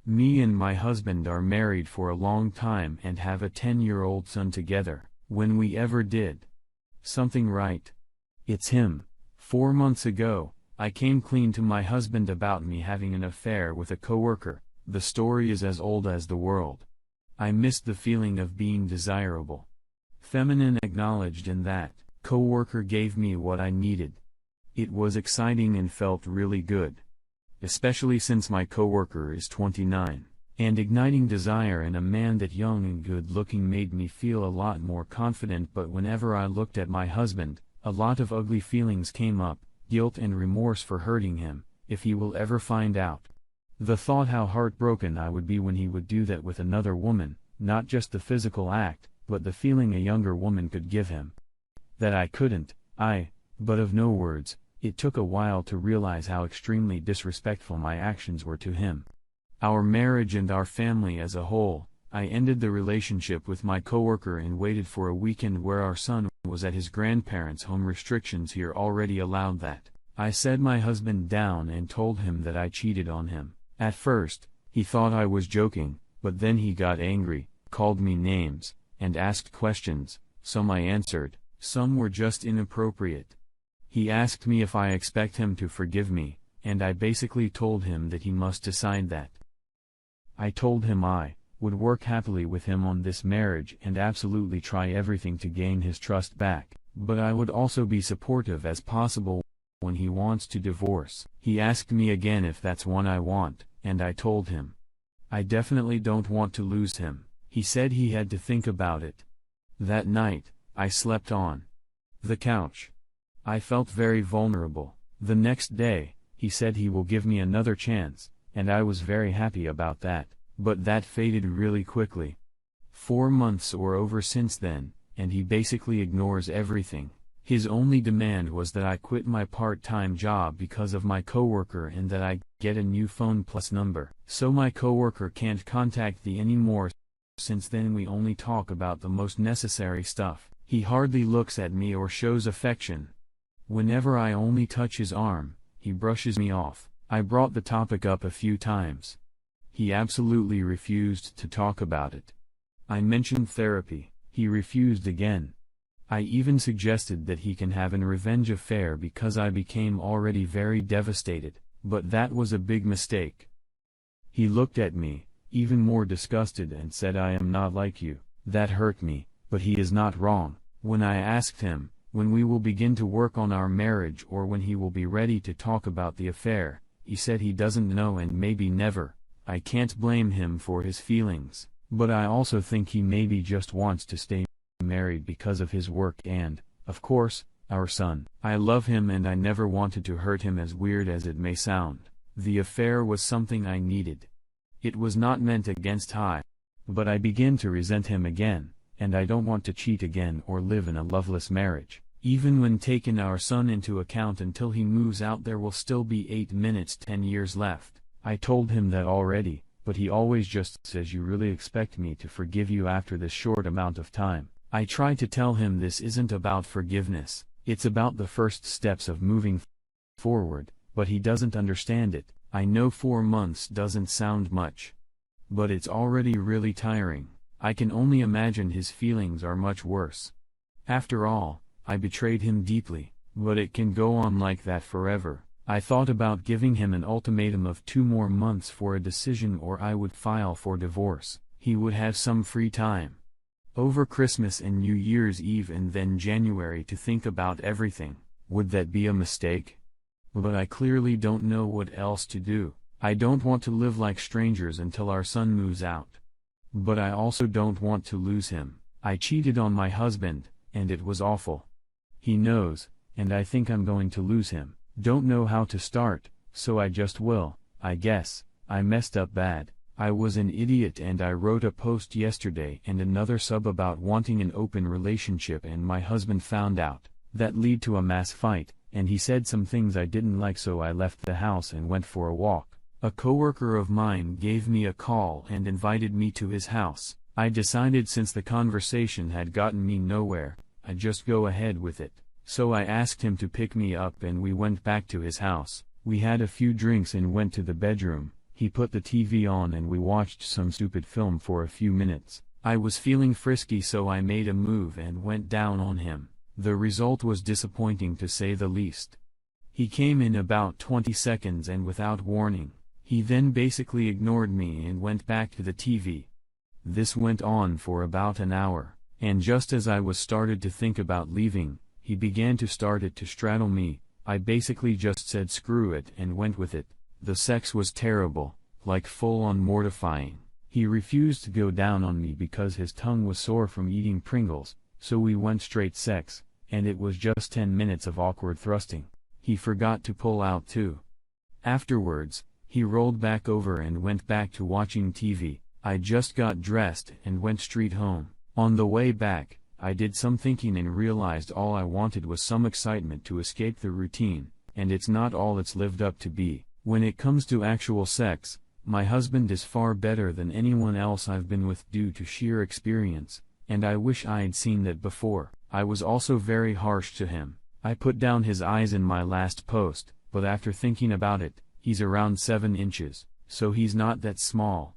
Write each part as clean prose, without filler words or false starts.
Me and my husband are married for a long time and have a 10-year-old son together. When we ever did something right. It's him. 4 months ago, I came clean to my husband about me having an affair with a coworker. The story is as old as the world. I missed the feeling of being desirable. Feminine acknowledged, and that coworker gave me what I needed. It was exciting and felt really good. Especially since my coworker is 29, and igniting desire in a man that young and good-looking made me feel a lot more confident. But whenever I looked at my husband, a lot of ugly feelings came up, guilt and remorse for hurting him, if he will ever find out. The thought how heartbroken I would be when he would do that with another woman, not just the physical act, but the feeling a younger woman could give him. That I couldn't, but of no words. It took a while to realize how extremely disrespectful my actions were to him. Our marriage and our family as a whole. I ended the relationship with my coworker and waited for a weekend where our son was at his grandparents' home. Restrictions here already allowed that. I sat my husband down and told him that I cheated on him. At first, he thought I was joking, but then he got angry, called me names, and asked questions. Some I answered, some were just inappropriate. He asked me if I expect him to forgive me, and I basically told him that he must decide that. I told him I would work happily with him on this marriage and absolutely try everything to gain his trust back, but I would also be supportive as possible when he wants to divorce. He asked me again if that's what I want, and I told him I definitely don't want to lose him. He said he had to think about it. That night, I slept on the couch. I felt very vulnerable. The next day, he said he will give me another chance, and I was very happy about that, but that faded really quickly. 4 months or over since then, and he basically ignores everything. His only demand was that I quit my part-time job because of my coworker and that I get a new phone plus number, so my coworker can't contact me anymore. Since then we only talk about the most necessary stuff. He hardly looks at me or shows affection. Whenever I only touch his arm, he brushes me off. I brought the topic up a few times. He absolutely refused to talk about it. I mentioned therapy. He refused again. I even suggested that he can have an revenge affair because I became already very devastated, but that was a big mistake. He looked at me, even more disgusted, and said, "I am not like you." That hurt me, but he is not wrong. When I asked him when we will begin to work on our marriage or when he will be ready to talk about the affair, he said he doesn't know and maybe never. I can't blame him for his feelings, but I also think he maybe just wants to stay married because of his work and, of course, our son. I love him and I never wanted to hurt him, as weird as it may sound. The affair was something I needed. It was not meant against him, but I begin to resent him again, and I don't want to cheat again or live in a loveless marriage. Even when taking our son into account, until he moves out there will still be 8 minutes 10 years left. I told him that already, but he always just says, "You really expect me to forgive you after this short amount of time?" I try to tell him this isn't about forgiveness, it's about the first steps of moving forward, but he doesn't understand it. I know 4 months doesn't sound much, but it's already really tiring. I can only imagine his feelings are much worse. After all, I betrayed him deeply, but it can go on like that forever. I thought about giving him an ultimatum of 2 more months for a decision, or I would file for divorce. He would have some free time over Christmas and New Year's Eve and then January to think about everything. Would that be a mistake? But I clearly don't know what else to do. I don't want to live like strangers until our son moves out. But I also don't want to lose him. I cheated on my husband, and it was awful. He knows, and I think I'm going to lose him. Don't know how to start, so I just will, I guess. I messed up bad. I was an idiot, and I wrote a post yesterday and another sub about wanting an open relationship, and my husband found out. That led to a mass fight, and he said some things I didn't like, so I left the house and went for a walk. A coworker of mine gave me a call and invited me to his house. I decided, since the conversation had gotten me nowhere, I'd just go ahead with it. So I asked him to pick me up and we went back to his house. We had a few drinks and went to the bedroom. He put the TV on and we watched some stupid film for a few minutes. I was feeling frisky, so I made a move and went down on him. The result was disappointing to say the least. He came in about 20 seconds and without warning. He then basically ignored me and went back to the TV. This went on for about an hour, and just as I was started to think about leaving, he began to start it to straddle me. I basically just said screw it and went with it. The sex was terrible, like full-on mortifying. He refused to go down on me because his tongue was sore from eating Pringles, so we went straight sex, and it was just 10 minutes of awkward thrusting. He forgot to pull out too. Afterwards, he rolled back over and went back to watching TV. I just got dressed and went straight home. On the way back, I did some thinking and realized all I wanted was some excitement to escape the routine, and it's not all it's lived up to be. When it comes to actual sex, my husband is far better than anyone else I've been with due to sheer experience, and I wish I'd seen that before. I was also very harsh to him. I put down his eyes in my last post, but after thinking about it, he's around 7 inches, so he's not that small.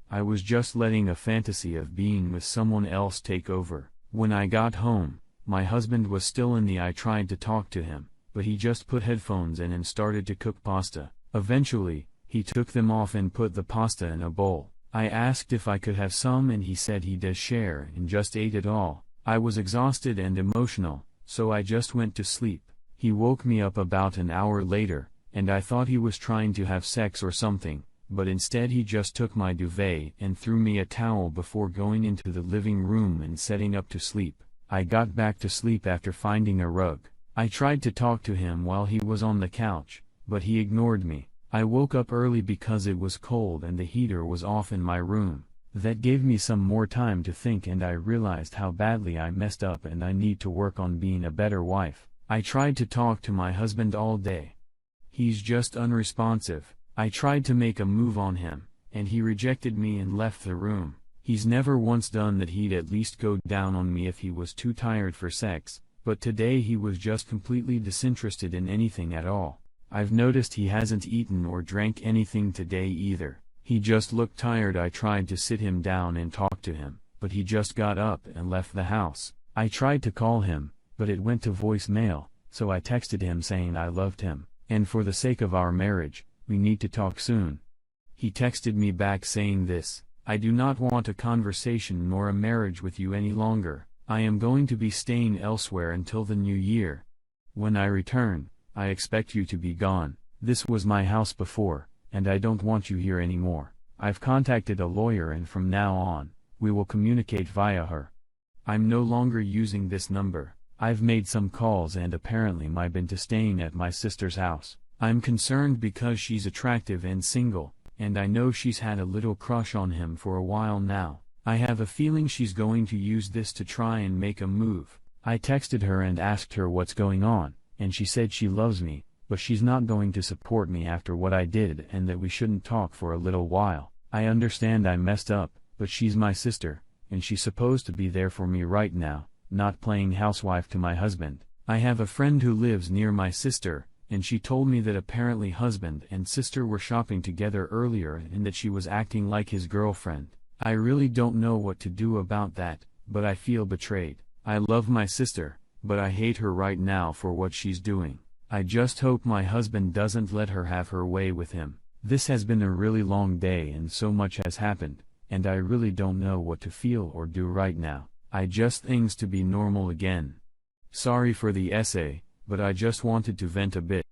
I was just letting a fantasy of being with someone else take over. When I got home, my husband was still in the I tried to talk to him, but he just put headphones in and started to cook pasta. Eventually, he took them off and put the pasta in a bowl. I asked if I could have some and he said he does share and just ate it all. I was exhausted and emotional, so I just went to sleep. He woke me up about an hour later, and I thought he was trying to have sex or something, but instead he just took my duvet and threw me a towel before going into the living room and setting up to sleep. I got back to sleep after finding a rug. I tried to talk to him while he was on the couch, but he ignored me. I woke up early because it was cold and the heater was off in my room. That gave me some more time to think, and I realized how badly I messed up and I need to work on being a better wife. I tried to talk to my husband all day. He's just unresponsive. I tried to make a move on him, and he rejected me and left the room. He's never once done that. He'd at least go down on me if he was too tired for sex, but today he was just completely disinterested in anything at all. I've noticed he hasn't eaten or drank anything today either. He just looked tired. I tried to sit him down and talk to him, but he just got up and left the house. I tried to call him, but it went to voicemail, so I texted him saying I loved him, and for the sake of our marriage, we need to talk soon. He texted me back saying this: I do not want a conversation nor a marriage with you any longer. I am going to be staying elsewhere until the new year. When I return, I expect you to be gone. This was my house before, and I don't want you here anymore. I've contacted a lawyer and from now on, we will communicate via her. I'm no longer using this number. I've made some calls and apparently I've been to staying at my sister's house. I'm concerned because she's attractive and single, and I know she's had a little crush on him for a while now. I have a feeling she's going to use this to try and make a move. I texted her and asked her what's going on, and she said she loves me, but she's not going to support me after what I did and that we shouldn't talk for a little while. I understand I messed up, but she's my sister, and she's supposed to be there for me right now, not playing housewife to my husband. I have a friend who lives near my sister, and she told me that apparently husband and sister were shopping together earlier and that she was acting like his girlfriend. I really don't know what to do about that, but I feel betrayed. I love my sister, but I hate her right now for what she's doing. I just hope my husband doesn't let her have her way with him. This has been a really long day and so much has happened, and I really don't know what to feel or do right now. I just things to be normal again. Sorry for the essay, but I just wanted to vent a bit.